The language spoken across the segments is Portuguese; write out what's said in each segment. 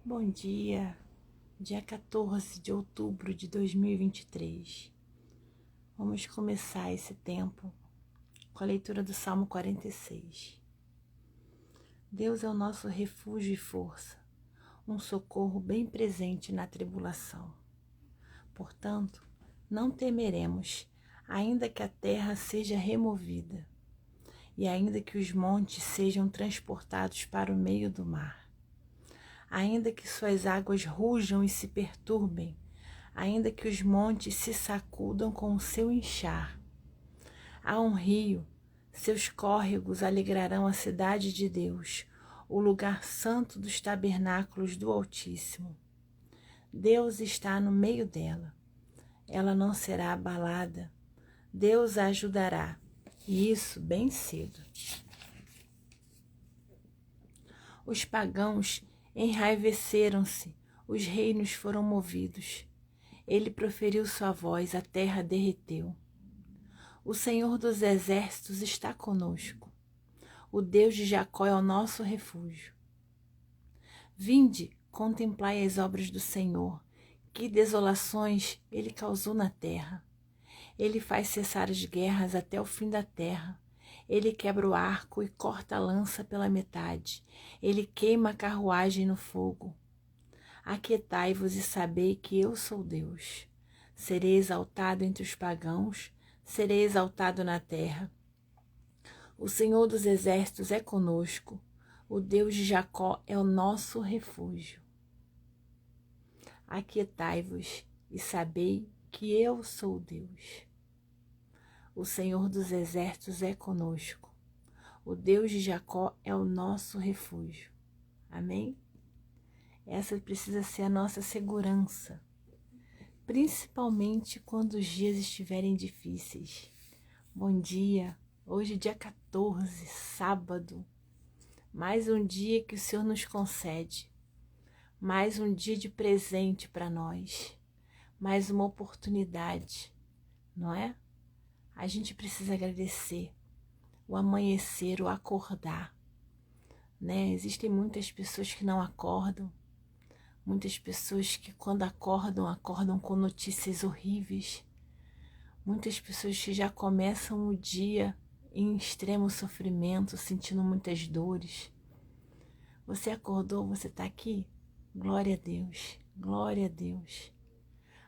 Bom dia, dia 14 de outubro de 2023. Vamos começar esse tempo com a leitura do Salmo 46. Deus é o nosso refúgio e força, um socorro bem presente na tribulação. Portanto, não temeremos, ainda que a terra seja removida, e ainda que os montes sejam transportados para o meio do mar. Ainda que suas águas rujam e se perturbem, ainda que os montes se sacudam com o seu enxar. Há um rio, seus córregos alegrarão a cidade de Deus, o lugar santo dos tabernáculos do Altíssimo. Deus está no meio dela. Ela não será abalada. Deus a ajudará, e isso bem cedo. Os pagãos enraiveceram-se, os reinos foram movidos. Ele proferiu sua voz, a terra derreteu. O Senhor dos exércitos está conosco. O Deus de Jacó é o nosso refúgio. Vinde, contemplai as obras do Senhor, que desolações ele causou na terra. Ele faz cessar as guerras até o fim da terra. Ele quebra o arco e corta a lança pela metade. Ele queima a carruagem no fogo. Aquietai-vos e sabei que eu sou Deus. Serei exaltado entre os pagãos, serei exaltado na terra. O Senhor dos exércitos é conosco. O Deus de Jacó é o nosso refúgio. Aquietai-vos e sabei que eu sou Deus. O Senhor dos exércitos é conosco. O Deus de Jacó é o nosso refúgio. Amém? Essa precisa ser a nossa segurança, principalmente quando os dias estiverem difíceis. Bom dia, hoje é dia 14, sábado. Mais um dia que o Senhor nos concede. Mais um dia de presente para nós. Mais uma oportunidade, não é? A gente precisa agradecer o amanhecer, o acordar, né? Existem muitas pessoas que não acordam, muitas pessoas que quando acordam, acordam com notícias horríveis, muitas pessoas que já começam o dia em extremo sofrimento, sentindo muitas dores. Você acordou, você está aqui? Glória a Deus, glória a Deus.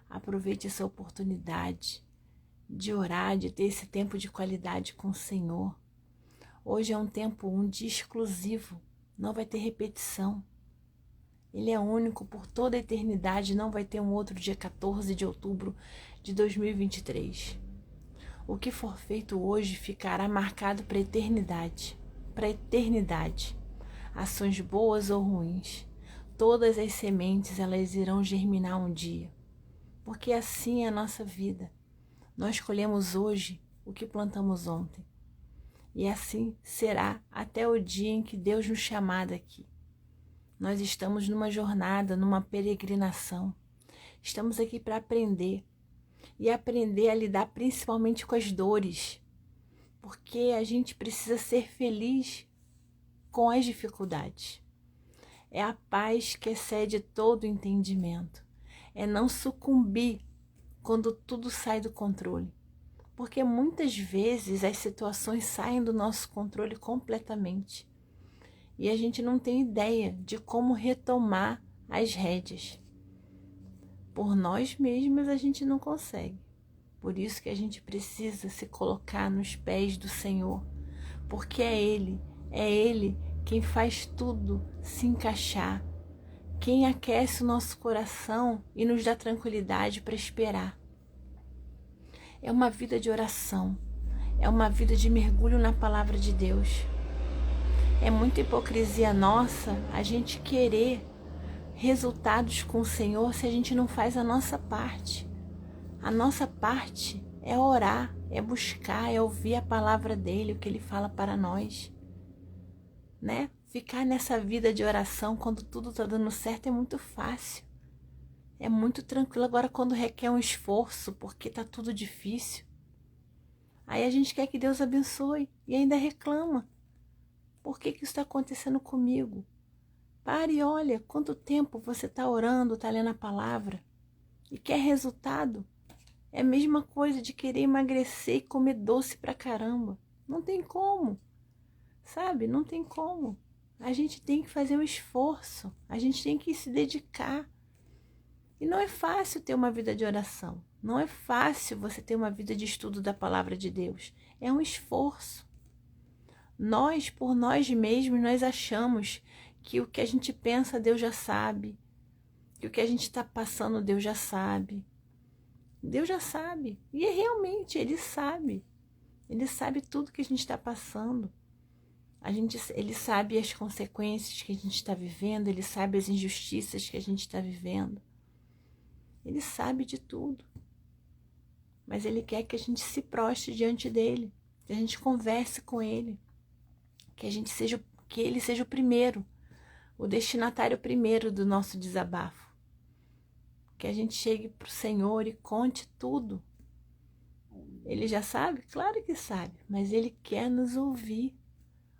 Aproveite essa oportunidade de orar, de ter esse tempo de qualidade com o Senhor. Hoje é um dia exclusivo, não vai ter repetição. Ele é único por toda a eternidade, não vai ter um outro dia 14 de outubro de 2023. O que for feito hoje ficará marcado para a eternidade, para a eternidade. Ações boas ou ruins, todas as sementes elas irão germinar um dia, porque assim é a nossa vida. Nós colhemos hoje o que plantamos ontem. E assim será até o dia em que Deus nos chamar daqui. Nós estamos numa jornada, numa peregrinação. Estamos aqui para aprender. E aprender a lidar principalmente com as dores. Porque a gente precisa ser feliz com as dificuldades. É a paz que excede todo o entendimento. É não sucumbir quando tudo sai do controle. Porque muitas vezes as situações saem do nosso controle completamente. E a gente não tem ideia de como retomar as rédeas. Por nós mesmos a gente não consegue. Por isso que a gente precisa se colocar nos pés do Senhor. Porque é Ele quem faz tudo se encaixar. Quem aquece o nosso coração e nos dá tranquilidade para esperar. É uma vida de oração, é uma vida de mergulho na palavra de Deus. É muita hipocrisia nossa a gente querer resultados com o Senhor se a gente não faz a nossa parte. A nossa parte é orar, é buscar, é ouvir a palavra dele, o que ele fala para nós, né? Ficar nessa vida de oração quando tudo está dando certo é muito fácil. É muito tranquilo. Agora quando requer um esforço, porque está tudo difícil, aí a gente quer que Deus abençoe e ainda reclama. Por que isso está acontecendo comigo? Pare e olha quanto tempo você está orando, está lendo a palavra e quer resultado. É a mesma coisa de querer emagrecer e comer doce pra caramba. Não tem como, sabe? Não tem como. A gente tem que fazer um esforço, a gente tem que se dedicar. E não é fácil ter uma vida de oração. Não é fácil você ter uma vida de estudo da palavra de Deus. É um esforço. Nós, por nós mesmos, nós achamos que o que a gente pensa, Deus já sabe. Que o que a gente está passando, Deus já sabe. Deus já sabe. E realmente, Ele sabe. Ele sabe tudo que a gente está passando. Ele sabe as consequências que a gente está vivendo. Ele sabe as injustiças que a gente está vivendo. Ele sabe de tudo. Mas Ele quer que a gente se prostre diante dEle. Que a gente converse com Ele. Que Ele seja o primeiro. O destinatário primeiro do nosso desabafo. Que a gente chegue para o Senhor e conte tudo. Ele já sabe? Claro que sabe. Mas Ele quer nos ouvir.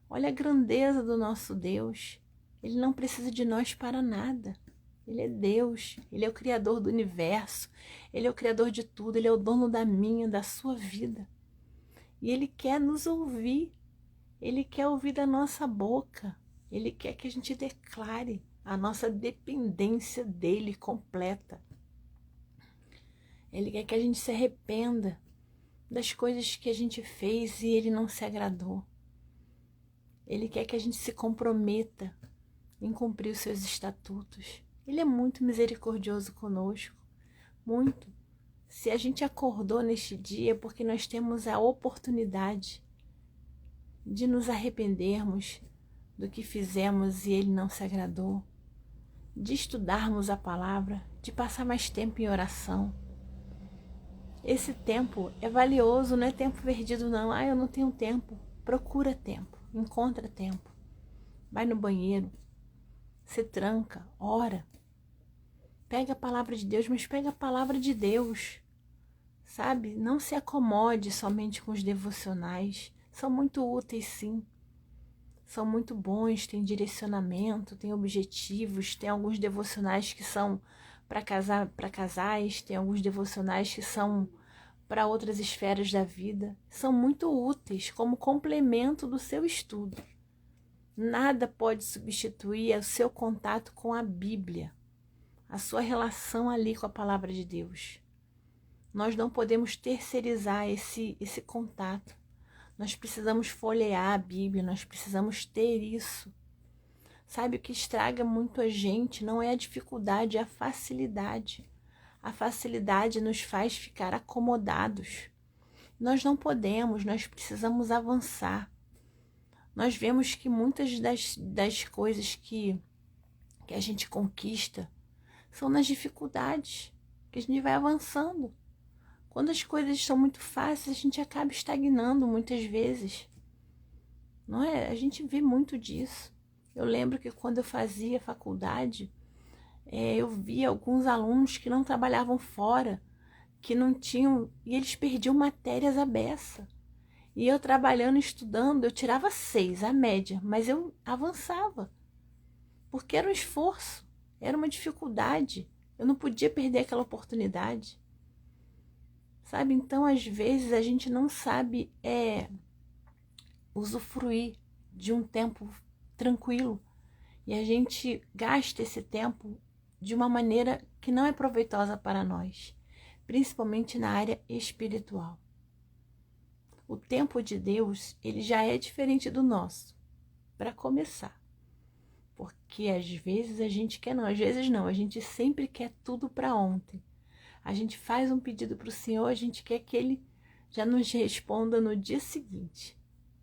Olha a grandeza do nosso Deus. Ele não precisa de nós para nada. Ele é Deus, Ele é o Criador do universo, Ele é o Criador de tudo, Ele é o dono da minha, da sua vida. E Ele quer nos ouvir, Ele quer ouvir da nossa boca, Ele quer que a gente declare a nossa dependência dEle completa. Ele quer que a gente se arrependa das coisas que a gente fez e Ele não se agradou. Ele quer que a gente se comprometa em cumprir os seus estatutos. Ele é muito misericordioso conosco, muito. Se a gente acordou neste dia, é porque nós temos a oportunidade de nos arrependermos do que fizemos e Ele não se agradou, de estudarmos a palavra, de passar mais tempo em oração. Esse tempo é valioso, não é tempo perdido não. Eu não tenho tempo. Procura tempo, encontra tempo. Vai no banheiro, se tranca, ora. Pega a palavra de Deus, mas pega a palavra de Deus, sabe? Não se acomode somente com os devocionais. São muito úteis, sim. São muito bons, tem direcionamento, tem objetivos, tem alguns devocionais que são para casais, tem alguns devocionais que são para outras esferas da vida. São muito úteis como complemento do seu estudo. Nada pode substituir o seu contato com a Bíblia. A sua relação ali com a palavra de Deus. Nós não podemos terceirizar esse contato. Nós precisamos folhear a Bíblia, nós precisamos ter isso. Sabe, o que estraga muito a gente não é a dificuldade, é a facilidade. A facilidade nos faz ficar acomodados. Nós não podemos, nós precisamos avançar. Nós vemos que muitas das coisas que a gente conquista são nas dificuldades, que a gente vai avançando. Quando as coisas estão muito fáceis, a gente acaba estagnando muitas vezes. Não é? A gente vê muito disso. Eu lembro que quando eu fazia faculdade, eu via alguns alunos que não trabalhavam fora, que não tinham, e eles perdiam matérias à beça. E eu trabalhando, estudando, eu tirava 6, a média, mas eu avançava. Porque era um esforço. Era uma dificuldade. Eu não podia perder aquela oportunidade. Sabe? Então, às vezes, a gente não sabe usufruir de um tempo tranquilo. E a gente gasta esse tempo de uma maneira que não é proveitosa para nós. Principalmente na área espiritual. O tempo de Deus, ele já é diferente do nosso. Para começar. Porque às vezes a gente quer não, às vezes não, a gente sempre quer tudo para ontem. A gente faz um pedido para o Senhor, a gente quer que Ele já nos responda no dia seguinte.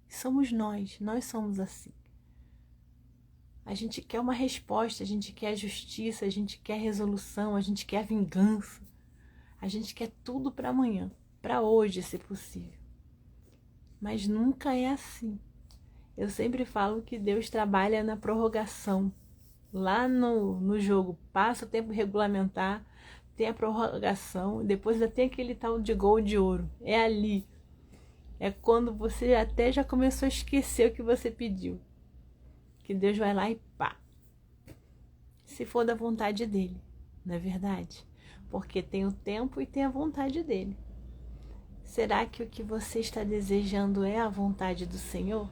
Somos nós somos assim. A gente quer uma resposta, a gente quer a justiça, a gente quer a resolução, a gente quer a vingança. A gente quer tudo para amanhã, para hoje, se possível. Mas nunca é assim. Eu sempre falo que Deus trabalha na prorrogação. Lá no jogo, passa o tempo regulamentar, tem a prorrogação, depois ainda tem aquele tal de gol de ouro. É ali. É quando você até já começou a esquecer o que você pediu. Que Deus vai lá e pá. se for da vontade dele, não é verdade? Porque tem o tempo e tem a vontade dele. Será que o que você está desejando é a vontade do Senhor?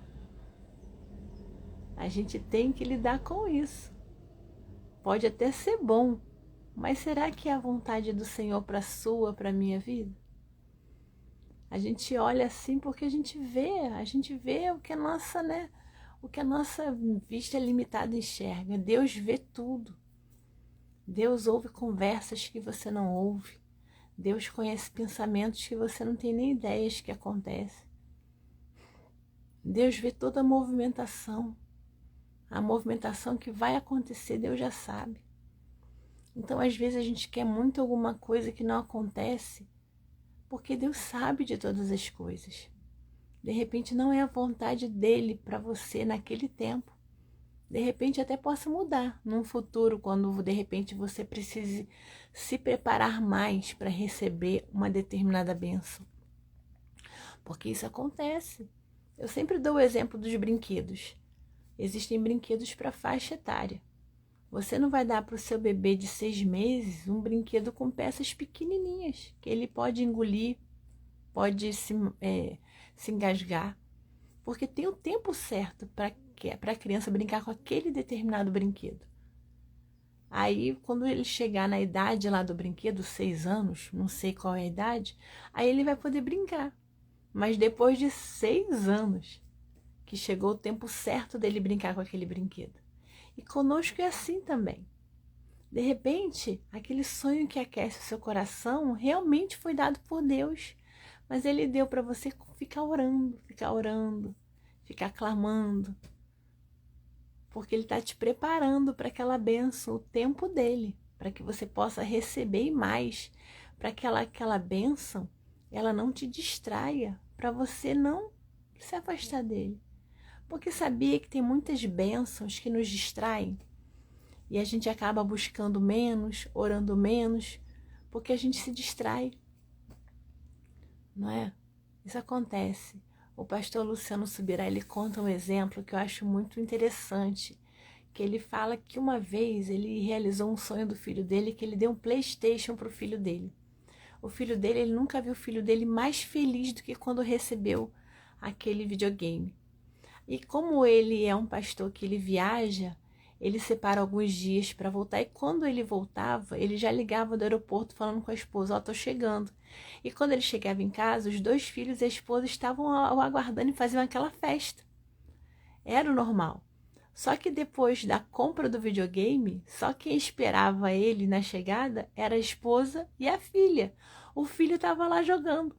A gente tem que lidar com isso. Pode até ser bom, mas será que é a vontade do Senhor para a sua, para a minha vida? A gente olha assim porque a gente vê o que a nossa, o que a nossa vista limitada enxerga. Deus vê tudo. Deus ouve conversas que você não ouve. Deus conhece pensamentos que você não tem nem ideias que acontecem. Deus vê toda a movimentação. A movimentação que vai acontecer, Deus já sabe. Então, às vezes, a gente quer muito alguma coisa que não acontece, porque Deus sabe de todas as coisas. De repente, não é a vontade dele para você naquele tempo. De repente, até possa mudar num futuro, quando de repente você precise se preparar mais para receber uma determinada bênção. Porque isso acontece. Eu sempre dou o exemplo dos brinquedos. Existem brinquedos para faixa etária. Você não vai dar para o seu bebê de 6 meses um brinquedo com peças pequenininhas, que ele pode engolir, pode se engasgar, porque tem o tempo certo para a criança brincar com aquele determinado brinquedo. Aí, quando ele chegar na idade lá do brinquedo, 6 anos, não sei qual é a idade, aí ele vai poder brincar. Mas depois de 6 anos, que chegou o tempo certo dele brincar com aquele brinquedo. E conosco é assim também. De repente, aquele sonho que aquece o seu coração realmente foi dado por Deus, mas Ele deu para você ficar orando, ficar clamando, porque Ele está te preparando para aquela bênção, o tempo dele, para que você possa receber mais, para que aquela bênção, ela não te distraia, para você não se afastar dele. Porque sabia que tem muitas bênçãos que nos distraem e a gente acaba buscando menos, orando menos, porque a gente se distrai, não é? Isso acontece. O pastor Luciano Subirá, ele conta um exemplo que eu acho muito interessante, que ele fala que uma vez ele realizou um sonho do filho dele, que ele deu um PlayStation para o filho dele. O filho dele, ele nunca viu o filho dele mais feliz do que quando recebeu aquele videogame. E como ele é um pastor que ele viaja, ele separa alguns dias para voltar. E quando ele voltava, ele já ligava do aeroporto falando com a esposa, tô chegando. E quando ele chegava em casa, os 2 filhos e a esposa estavam o aguardando e faziam aquela festa. Era o normal. Só que depois da compra do videogame, só quem esperava ele na chegada era a esposa e a filha. O filho estava lá jogando.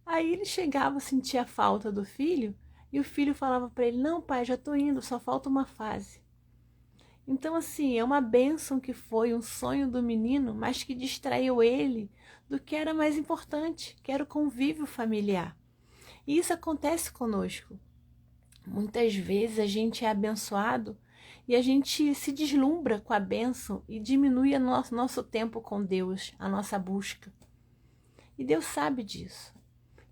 Aí ele chegava, sentia a falta do filho, e o filho falava para ele, não pai, já estou indo, só falta uma fase. Então assim, é uma bênção que foi um sonho do menino, mas que distraiu ele do que era mais importante, que era o convívio familiar. E isso acontece conosco. Muitas vezes a gente é abençoado e a gente se deslumbra com a bênção e diminui o nosso tempo com Deus, a nossa busca. E Deus sabe disso.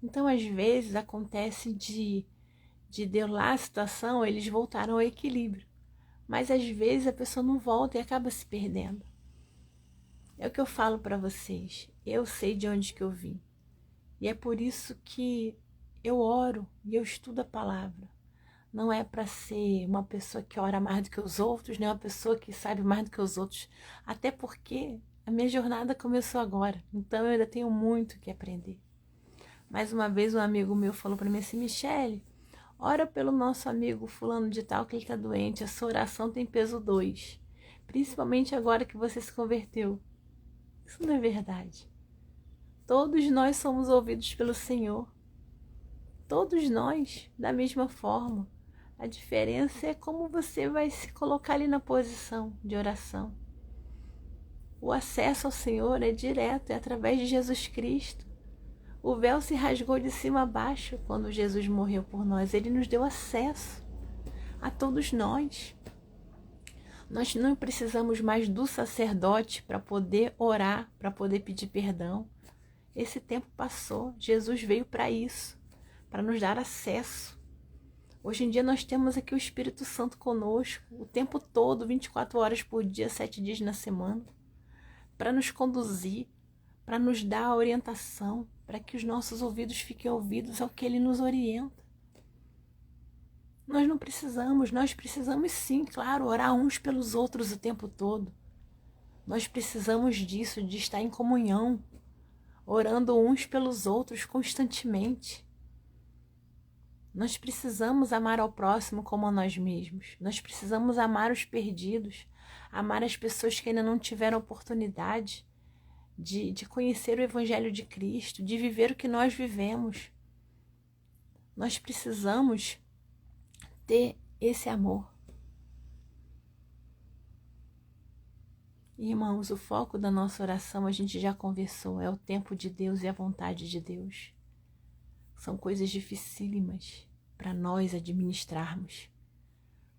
Então, às vezes, acontece de Deus lá a situação, eles voltaram ao equilíbrio. Mas, às vezes, a pessoa não volta e acaba se perdendo. É o que eu falo para vocês. Eu sei de onde que eu vim. E é por isso que eu oro e eu estudo a palavra. Não é para ser uma pessoa que ora mais do que os outros, nem uma pessoa que sabe mais do que os outros. Até porque a minha jornada começou agora. Então, eu ainda tenho muito que aprender. Mais uma vez um amigo meu falou para mim assim, Michele, ora pelo nosso amigo fulano de tal que ele está doente, a sua oração tem peso 2, principalmente agora que você se converteu. Isso não é verdade. Todos nós somos ouvidos pelo Senhor. Todos nós, da mesma forma. A diferença é como você vai se colocar ali na posição de oração. O acesso ao Senhor é direto, é através de Jesus Cristo. O véu se rasgou de cima a baixo quando Jesus morreu por nós. Ele nos deu acesso a todos nós. Nós não precisamos mais do sacerdote para poder orar, para poder pedir perdão. Esse tempo passou. Jesus veio para isso, para nos dar acesso. Hoje em dia nós temos aqui o Espírito Santo conosco, o tempo todo, 24 horas por dia, 7 dias na semana, para nos conduzir, para nos dar a orientação, para que os nossos ouvidos fiquem ouvidos ao que Ele nos orienta. Nós precisamos sim, claro, orar uns pelos outros o tempo todo. Nós precisamos disso, de estar em comunhão, orando uns pelos outros constantemente. Nós precisamos amar ao próximo como a nós mesmos. Nós precisamos amar os perdidos, amar as pessoas que ainda não tiveram oportunidade de conhecer o Evangelho de Cristo, de viver o que nós vivemos. Nós precisamos ter esse amor. Irmãos, o foco da nossa oração a gente já conversou, é o tempo de Deus e a vontade de Deus. São coisas dificílimas para nós administrarmos.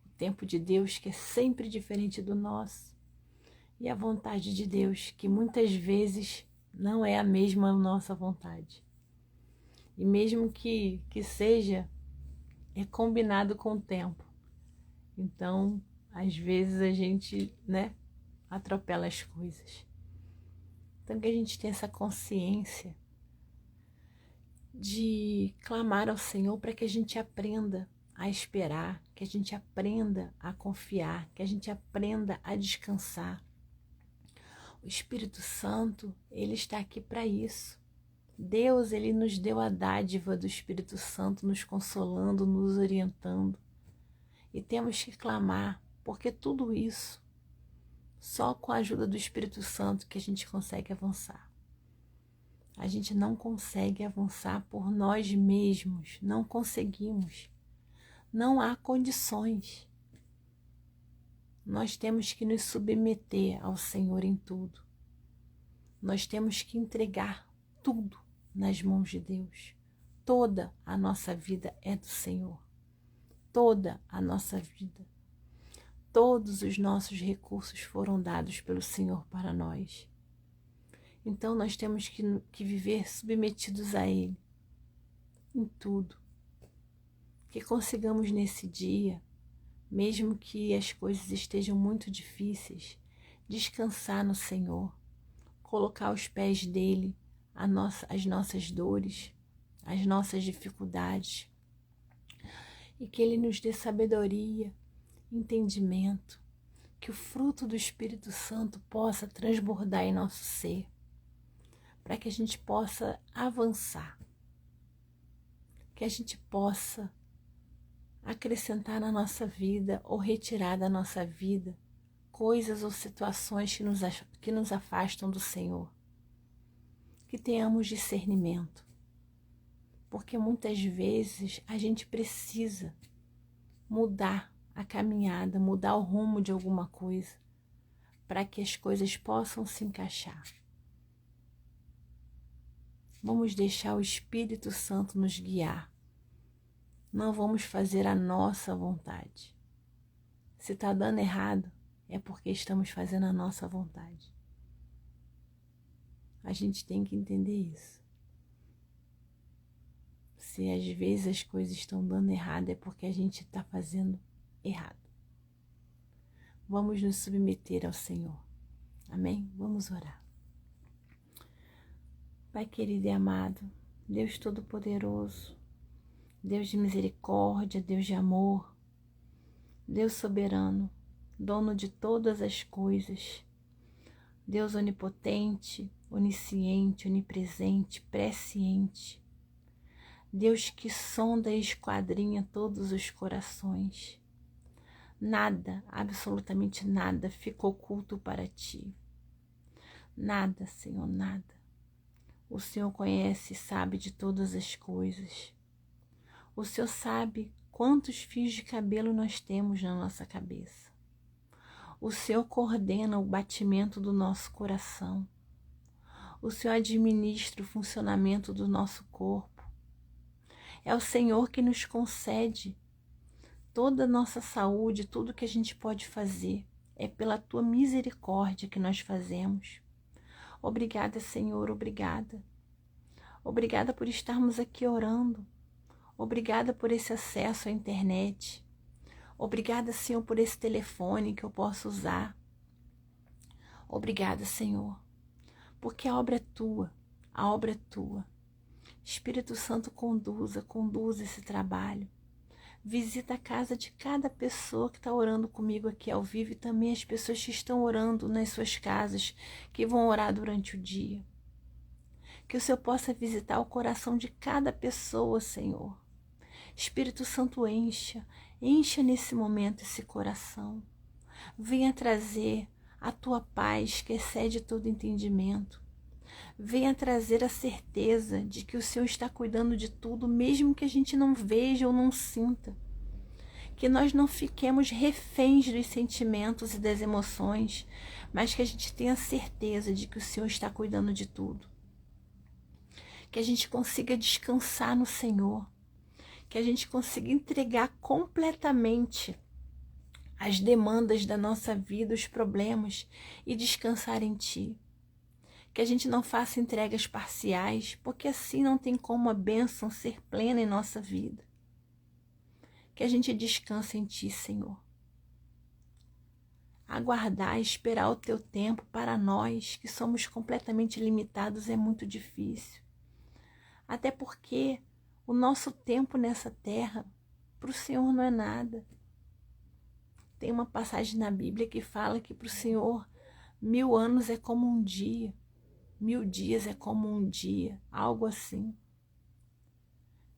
O tempo de Deus que é sempre diferente do nosso. E a vontade de Deus que muitas vezes não é a mesma nossa vontade. E mesmo que seja, é combinado com o tempo. Então, às vezes a gente, atropela as coisas. Então que a gente tenha essa consciência de clamar ao Senhor para que a gente aprenda a esperar, que a gente aprenda a confiar, que a gente aprenda a descansar. O Espírito Santo, ele está aqui para isso. Deus, ele nos deu a dádiva do Espírito Santo, nos consolando, nos orientando. E temos que clamar, porque tudo isso, só com a ajuda do Espírito Santo que a gente consegue avançar. A gente não consegue avançar por nós mesmos, não conseguimos. Não há condições. Nós temos que nos submeter ao Senhor em tudo. Nós temos que entregar tudo nas mãos de Deus. Toda a nossa vida é do Senhor. Toda a nossa vida. Todos os nossos recursos foram dados pelo Senhor para nós. Então nós temos que viver submetidos a Ele em tudo. Que consigamos nesse dia, mesmo que as coisas estejam muito difíceis, descansar no Senhor, colocar aos pés dele as nossas dores, as nossas dificuldades, e que Ele nos dê sabedoria, entendimento, que o fruto do Espírito Santo possa transbordar em nosso ser, para que a gente possa avançar, que a gente possa acrescentar na nossa vida ou retirar da nossa vida coisas ou situações que nos afastam do Senhor. Que tenhamos discernimento, porque muitas vezes a gente precisa mudar a caminhada, mudar o rumo de alguma coisa, para que as coisas possam se encaixar. Vamos deixar o Espírito Santo nos guiar. Não vamos fazer a nossa vontade. Se está dando errado, é porque estamos fazendo a nossa vontade. A gente tem que entender isso. Se às vezes as coisas estão dando errado, é porque a gente está fazendo errado. Vamos nos submeter ao Senhor. Amém? Vamos orar. Pai querido e amado, Deus Todo-Poderoso, Deus de misericórdia, Deus de amor, Deus soberano, dono de todas as coisas, Deus onipotente, onisciente, onipresente, presciente, Deus que sonda e esquadrinha todos os corações. Nada, absolutamente nada, ficou oculto para ti. Nada, Senhor, nada. O Senhor conhece e sabe de todas as coisas. O Senhor sabe quantos fios de cabelo nós temos na nossa cabeça. O Senhor coordena o batimento do nosso coração. O Senhor administra o funcionamento do nosso corpo. É o Senhor que nos concede toda a nossa saúde, tudo que a gente pode fazer. É pela Tua misericórdia que nós fazemos. Obrigada, Senhor, obrigada. Obrigada por estarmos aqui orando. Obrigada por esse acesso à internet. Obrigada, Senhor, por esse telefone que eu posso usar. Obrigada, Senhor, porque a obra é tua, a obra é tua. Espírito Santo, conduza esse trabalho. Visita a casa de cada pessoa que está orando comigo aqui ao vivo e também as pessoas que estão orando nas suas casas, que vão orar durante o dia. Que o Senhor possa visitar o coração de cada pessoa, Senhor. Espírito Santo, encha nesse momento esse coração. Venha trazer a tua paz que excede todo entendimento. Venha trazer a certeza de que o Senhor está cuidando de tudo, mesmo que a gente não veja ou não sinta. Que nós não fiquemos reféns dos sentimentos e das emoções, mas que a gente tenha certeza de que o Senhor está cuidando de tudo. Que a gente consiga descansar no Senhor. Que a gente consiga entregar completamente as demandas da nossa vida, os problemas, e descansar em Ti. Que a gente não faça entregas parciais, porque assim não tem como a bênção ser plena em nossa vida. Que a gente descanse em Ti, Senhor. Aguardar, esperar o Teu tempo para nós, que somos completamente limitados, é muito difícil. Até porque o nosso tempo nessa terra, para o Senhor não é nada. Tem uma passagem na Bíblia que fala que para o Senhor 1000 anos é como um dia. 1000 dias é como um dia, algo assim.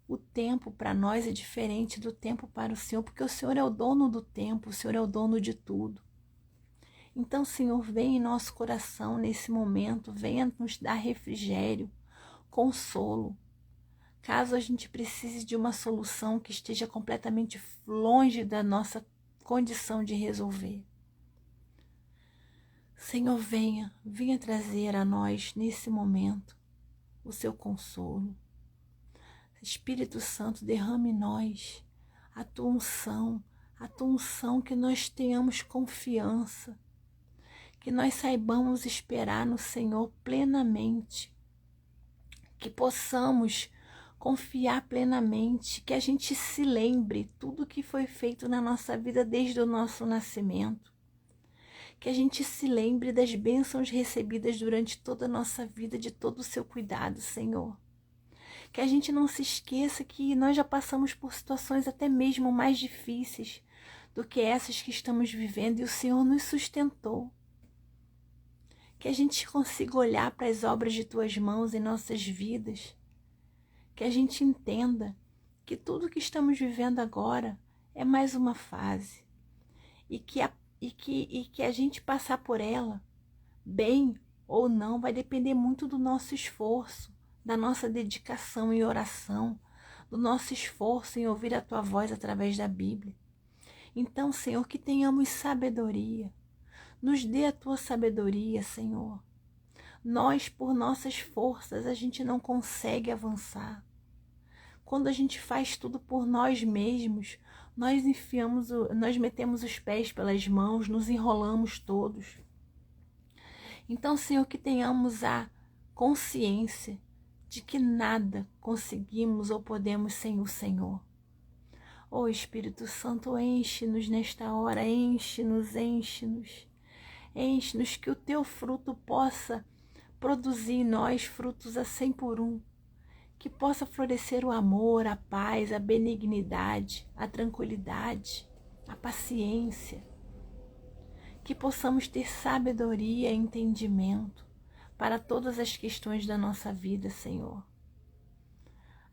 O tempo para nós é diferente do tempo para o Senhor, porque o Senhor é o dono do tempo, o Senhor é o dono de tudo. Então, Senhor, vem em nosso coração nesse momento, venha nos dar refrigério, consolo. Caso a gente precise de uma solução que esteja completamente longe da nossa condição de resolver. Senhor, venha trazer a nós nesse momento o seu consolo. Espírito Santo, derrame em nós a tua unção, que nós tenhamos confiança, que nós saibamos esperar no Senhor plenamente, que possamos confiar plenamente, que a gente se lembre tudo que foi feito na nossa vida desde o nosso nascimento, que a gente se lembre das bênçãos recebidas durante toda a nossa vida, de todo o seu cuidado, Senhor. Que a gente não se esqueça que nós já passamos por situações até mesmo mais difíceis do que essas que estamos vivendo e o Senhor nos sustentou. Que a gente consiga olhar para as obras de Tuas mãos em nossas vidas. Que a gente entenda que tudo que estamos vivendo agora é mais uma fase. E que a gente passar por ela, bem ou não, vai depender muito do nosso esforço, da nossa dedicação em oração, do nosso esforço em ouvir a Tua voz através da Bíblia. Então, Senhor, que tenhamos sabedoria. Nos dê a Tua sabedoria, Senhor. Nós, por nossas forças, a gente não consegue avançar. Quando a gente faz tudo por nós mesmos, nós metemos os pés pelas mãos, nos enrolamos todos. Então, Senhor, que tenhamos a consciência de que nada conseguimos ou podemos sem o Senhor. Ó Espírito Santo, enche-nos nesta hora, enche-nos, que o Teu fruto possa produzir em nós frutos a 100 por 1, que possa florescer o amor, a paz, a benignidade, a tranquilidade, a paciência, que possamos ter sabedoria e entendimento para todas as questões da nossa vida, Senhor.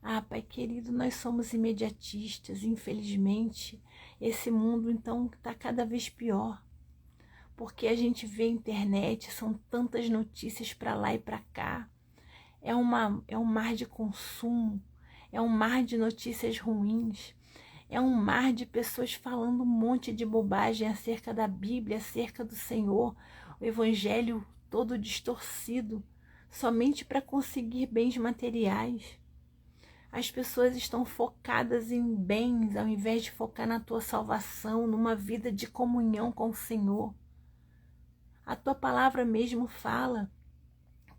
Ah, Pai querido, nós somos imediatistas, infelizmente, esse mundo então está cada vez pior, porque a gente vê a internet, são tantas notícias para lá e para cá, é um mar de consumo, é um mar de notícias ruins, é um mar de pessoas falando um monte de bobagem acerca da Bíblia, acerca do Senhor, o Evangelho todo distorcido, somente para conseguir bens materiais. As pessoas estão focadas em bens, ao invés de focar na Tua salvação, numa vida de comunhão com o Senhor. A Tua palavra mesmo fala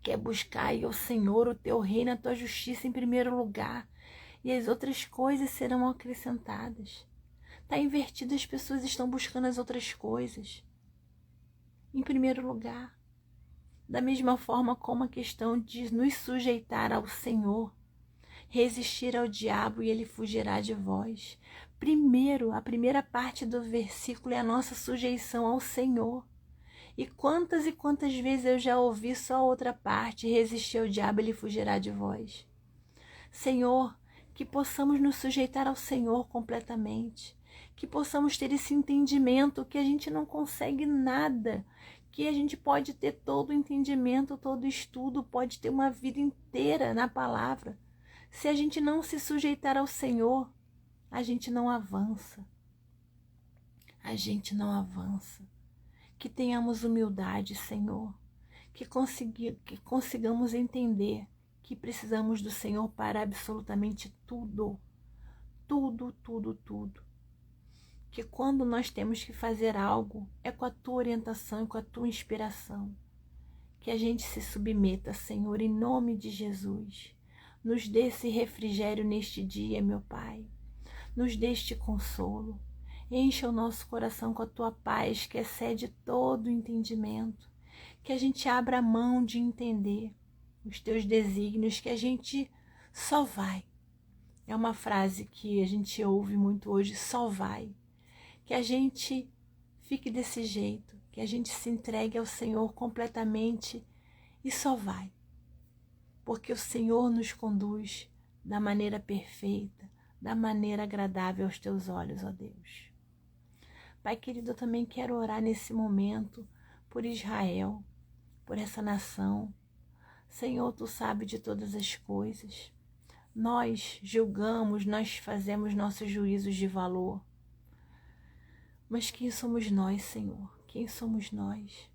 que é buscar ao Senhor o Teu reino, a Tua justiça em primeiro lugar. e as outras coisas serão acrescentadas. Está invertido, as pessoas estão buscando as outras coisas em primeiro lugar. Da mesma forma como a questão de nos sujeitar ao Senhor, resistir ao diabo e ele fugirá de vós. Primeiro, a primeira parte do versículo é a nossa sujeição ao Senhor. E quantas vezes eu já ouvi só a outra parte: resistir ao diabo, ele fugirá de vós. Senhor, que possamos nos sujeitar ao Senhor completamente, que possamos ter esse entendimento que a gente não consegue nada, que a gente pode ter todo o entendimento, todo o estudo, pode ter uma vida inteira na palavra. Se a gente não se sujeitar ao Senhor, a gente não avança. A gente não avança. Que tenhamos humildade, Senhor, que consigamos entender que precisamos do Senhor para absolutamente tudo, tudo, tudo, tudo. Que quando nós temos que fazer algo, é com a Tua orientação e com a Tua inspiração. Que a gente se submeta, Senhor, em nome de Jesus. Nos dê esse refrigério neste dia, meu Pai. Nos dê este consolo. Encha o nosso coração com a Tua paz, que excede todo o entendimento. Que a gente abra a mão de entender os Teus desígnios, que a gente só vai. É uma frase que a gente ouve muito hoje: só vai. Que a gente fique desse jeito, que a gente se entregue ao Senhor completamente e só vai. Porque o Senhor nos conduz da maneira perfeita, da maneira agradável aos Teus olhos, ó Deus. Pai querido, eu também quero orar nesse momento por Israel, por essa nação. Senhor, Tu sabes de todas as coisas. Nós julgamos, nós fazemos nossos juízos de valor. Mas quem somos nós, Senhor? Quem somos nós?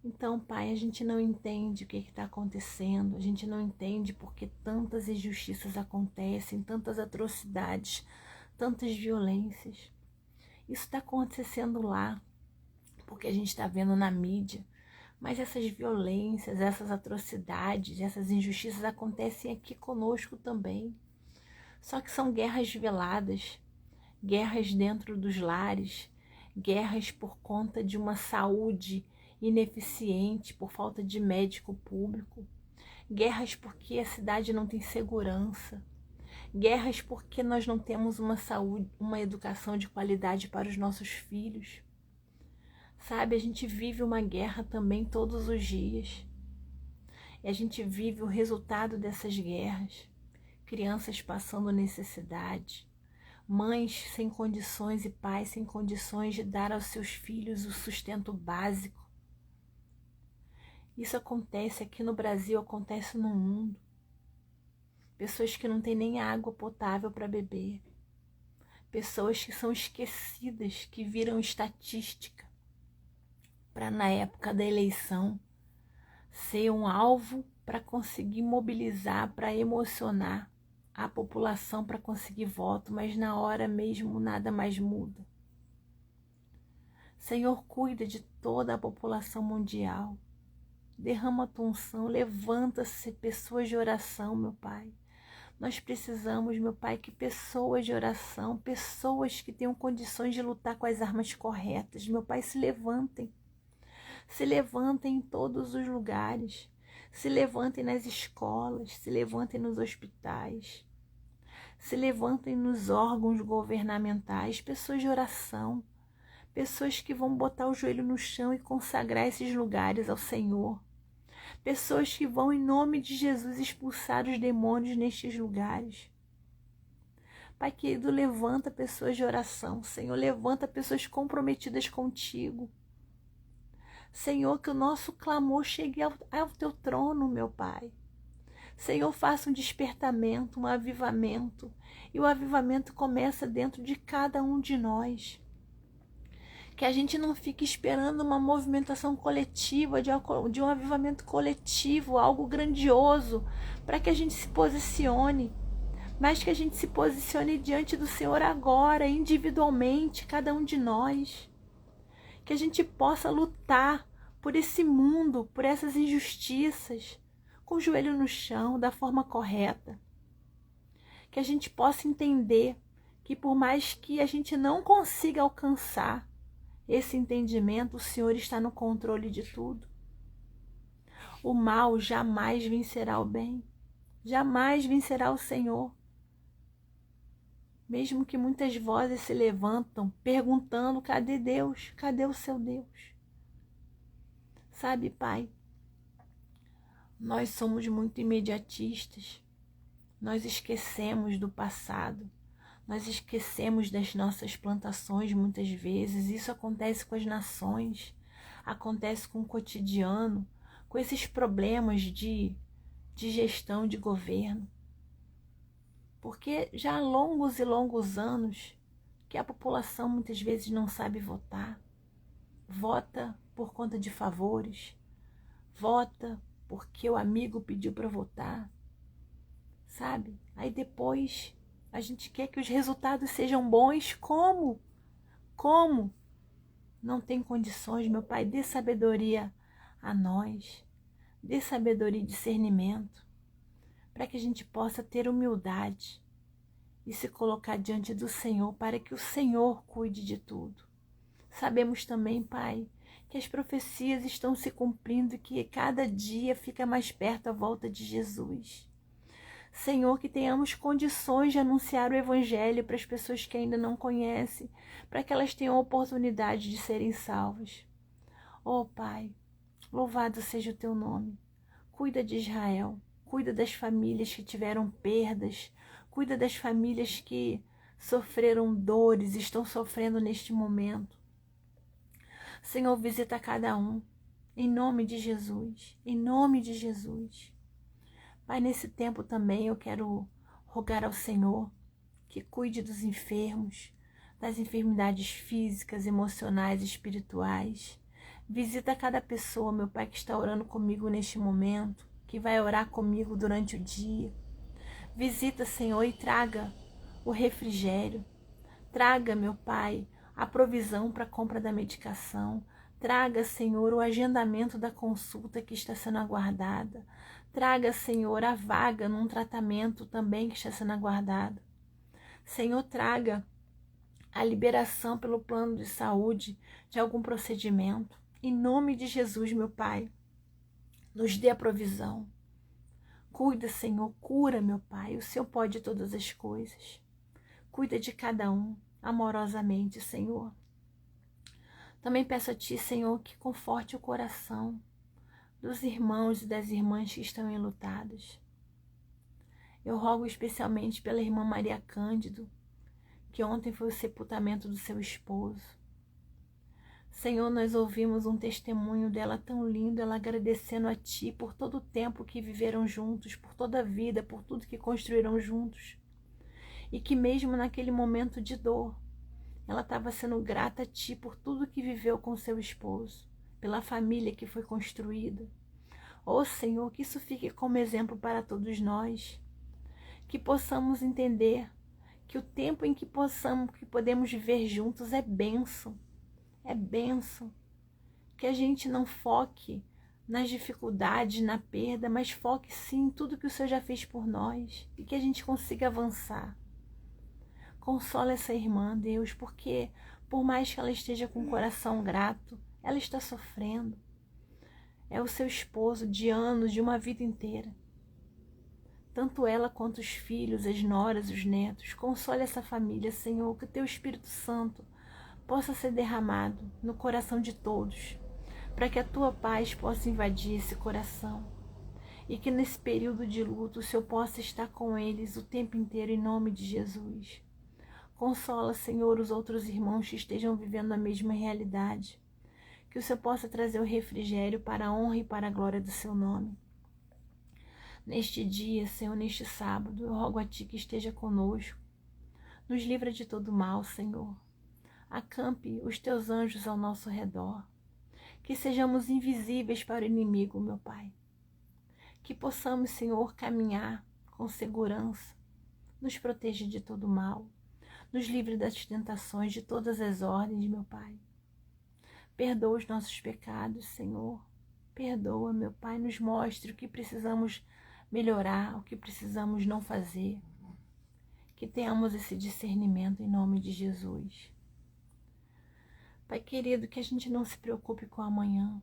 Então, Pai, a gente não entende o que está acontecendo, a gente não entende porque tantas injustiças acontecem, tantas atrocidades, tantas violências. Isso está acontecendo lá, porque a gente está vendo na mídia, mas essas violências, essas atrocidades, essas injustiças acontecem aqui conosco também. Só que são guerras veladas, guerras dentro dos lares, guerras por conta de uma saúde ineficiente, por falta de médico público, guerras porque a cidade não tem segurança, guerras porque nós não temos uma saúde, uma educação de qualidade para os nossos filhos. Sabe, a gente vive uma guerra também todos os dias. E a gente vive o resultado dessas guerras. Crianças passando necessidade, mães sem condições e pais sem condições de dar aos seus filhos o sustento básico. Isso acontece aqui no Brasil, acontece no mundo. Pessoas que não têm nem água potável para beber. Pessoas que são esquecidas, que viram estatística para, na época da eleição, ser um alvo para conseguir mobilizar, para emocionar a população para conseguir voto, mas na hora mesmo nada mais muda. Senhor, cuida de toda a população mundial. Derrama a tua unção, levanta-se pessoas de oração, meu Pai. Nós precisamos, meu Pai, que pessoas de oração, pessoas que tenham condições de lutar com as armas corretas, meu Pai, se levantem. Se levantem em todos os lugares. Se levantem nas escolas, se levantem nos hospitais. Se levantem nos órgãos governamentais, pessoas de oração. Pessoas que vão botar o joelho no chão e consagrar esses lugares ao Senhor. Pessoas que vão, em nome de Jesus, expulsar os demônios nestes lugares. Pai querido, levanta pessoas de oração, Senhor, levanta pessoas comprometidas contigo. Senhor, que o nosso clamor chegue ao teu trono, meu Pai. Senhor, faça um despertamento, um avivamento. E o avivamento começa dentro de cada um de nós. Que a gente não fique esperando uma movimentação coletiva, de um avivamento coletivo, algo grandioso, para que a gente se posicione. Mas que a gente se posicione diante do Senhor agora, individualmente, cada um de nós. Que a gente possa lutar por esse mundo, por essas injustiças, com o joelho no chão, da forma correta. que a gente possa entender que por mais que a gente não consiga alcançar esse entendimento, o Senhor está no controle de tudo. O mal jamais vencerá o bem, jamais vencerá o Senhor. Mesmo que muitas vozes se levantam perguntando: cadê Deus? Cadê o seu Deus? Sabe, Pai, nós somos muito imediatistas. Nós esquecemos do passado. Nós esquecemos das nossas plantações muitas vezes. Isso acontece com as nações, acontece com o cotidiano, com esses problemas de gestão de governo. Porque já há longos e longos anos que a população muitas vezes não sabe votar. Vota por conta de favores. Vota porque o amigo pediu para votar. Sabe? Aí depois a gente quer que os resultados sejam bons. Como? Como? Não tem condições, meu Pai. Dê sabedoria a nós. Dê sabedoria e discernimento, para que a gente possa ter humildade e se colocar diante do Senhor, para que o Senhor cuide de tudo. Sabemos também, Pai, que as profecias estão se cumprindo e que cada dia fica mais perto a volta de Jesus. Senhor, que tenhamos condições de anunciar o Evangelho para as pessoas que ainda não conhecem, para que elas tenham a oportunidade de serem salvas. Oh, Pai, louvado seja o Teu nome. Cuida de Israel, cuida das famílias que tiveram perdas, cuida das famílias que sofreram dores, estão sofrendo neste momento. Senhor, visita cada um, em nome de Jesus, em nome de Jesus. Pai, nesse tempo também eu quero rogar ao Senhor que cuide dos enfermos, das enfermidades físicas, emocionais e espirituais. Visita cada pessoa, meu Pai, que está orando comigo neste momento, que vai orar comigo durante o dia. Visita, Senhor, e traga o refrigério. Traga, meu Pai, a provisão para a compra da medicação. Traga, Senhor, o agendamento da consulta que está sendo aguardada. Traga, Senhor, a vaga num tratamento também que está sendo aguardado. Senhor, traga a liberação pelo plano de saúde de algum procedimento. Em nome de Jesus, meu Pai, nos dê a provisão. Cuida, Senhor, cura, meu Pai. O Senhor pode todas as coisas. Cuida de cada um amorosamente, Senhor. Também peço a Ti, Senhor, que conforte o coração dos irmãos e das irmãs que estão enlutados. Eu rogo especialmente pela irmã Maria Cândido, que ontem foi o sepultamento do seu esposo. Senhor, nós ouvimos um testemunho dela tão lindo, ela agradecendo a Ti por todo o tempo que viveram juntos, por toda a vida, por tudo que construíram juntos. E que mesmo naquele momento de dor, ela estava sendo grata a Ti por tudo que viveu com seu esposo, pela família que foi construída. Ó Senhor, que isso fique como exemplo para todos nós, que possamos entender que o tempo em que podemos viver juntos é bênção, que a gente não foque nas dificuldades, na perda, mas foque sim em tudo que o Senhor já fez por nós e que a gente consiga avançar. Consola essa irmã, Deus, porque por mais que ela esteja com o coração grato, ela está sofrendo. É o seu esposo de anos, de uma vida inteira. Tanto ela quanto os filhos, as noras, os netos. Console essa família, Senhor, que o Teu Espírito Santo possa ser derramado no coração de todos, para que a Tua paz possa invadir esse coração. E que nesse período de luto o Senhor possa estar com eles o tempo inteiro, em nome de Jesus. Consola, Senhor, os outros irmãos que estejam vivendo a mesma realidade. Que o Senhor possa trazer o refrigério para a honra e para a glória do Seu nome. Neste dia, Senhor, neste sábado, eu rogo a Ti que esteja conosco. Nos livra de todo mal, Senhor. Acampe os Teus anjos ao nosso redor. Que sejamos invisíveis para o inimigo, meu Pai. Que possamos, Senhor, caminhar com segurança. Nos proteja de todo mal. Nos livre das tentações, de todas as ordens, meu Pai. Perdoa os nossos pecados, Senhor. Perdoa, meu Pai. Nos mostre o que precisamos melhorar, o que precisamos não fazer. Que tenhamos esse discernimento em nome de Jesus. Pai querido, que a gente não se preocupe com o amanhã,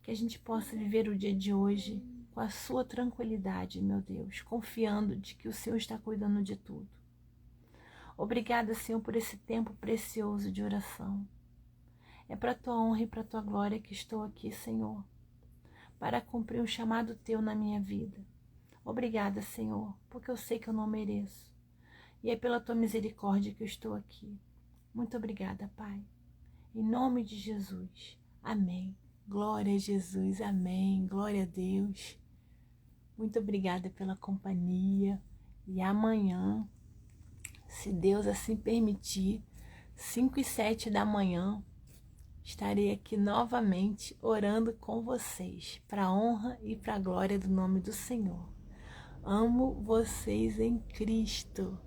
que a gente possa viver o dia de hoje com a sua tranquilidade, meu Deus, confiando de que o Senhor está cuidando de tudo. Obrigada, Senhor, por esse tempo precioso de oração. É para a tua honra e para a tua glória que estou aqui, Senhor, para cumprir um chamado teu na minha vida. Obrigada, Senhor, porque eu sei que eu não mereço. E é pela tua misericórdia que eu estou aqui. Muito obrigada, Pai. Em nome de Jesus. Amém. Glória a Jesus. Amém. Glória a Deus. Muito obrigada pela companhia. E amanhã, se Deus assim permitir, 5 e 7 da manhã, estarei aqui novamente orando com vocês, para a honra e para a glória do nome do Senhor. Amo vocês em Cristo.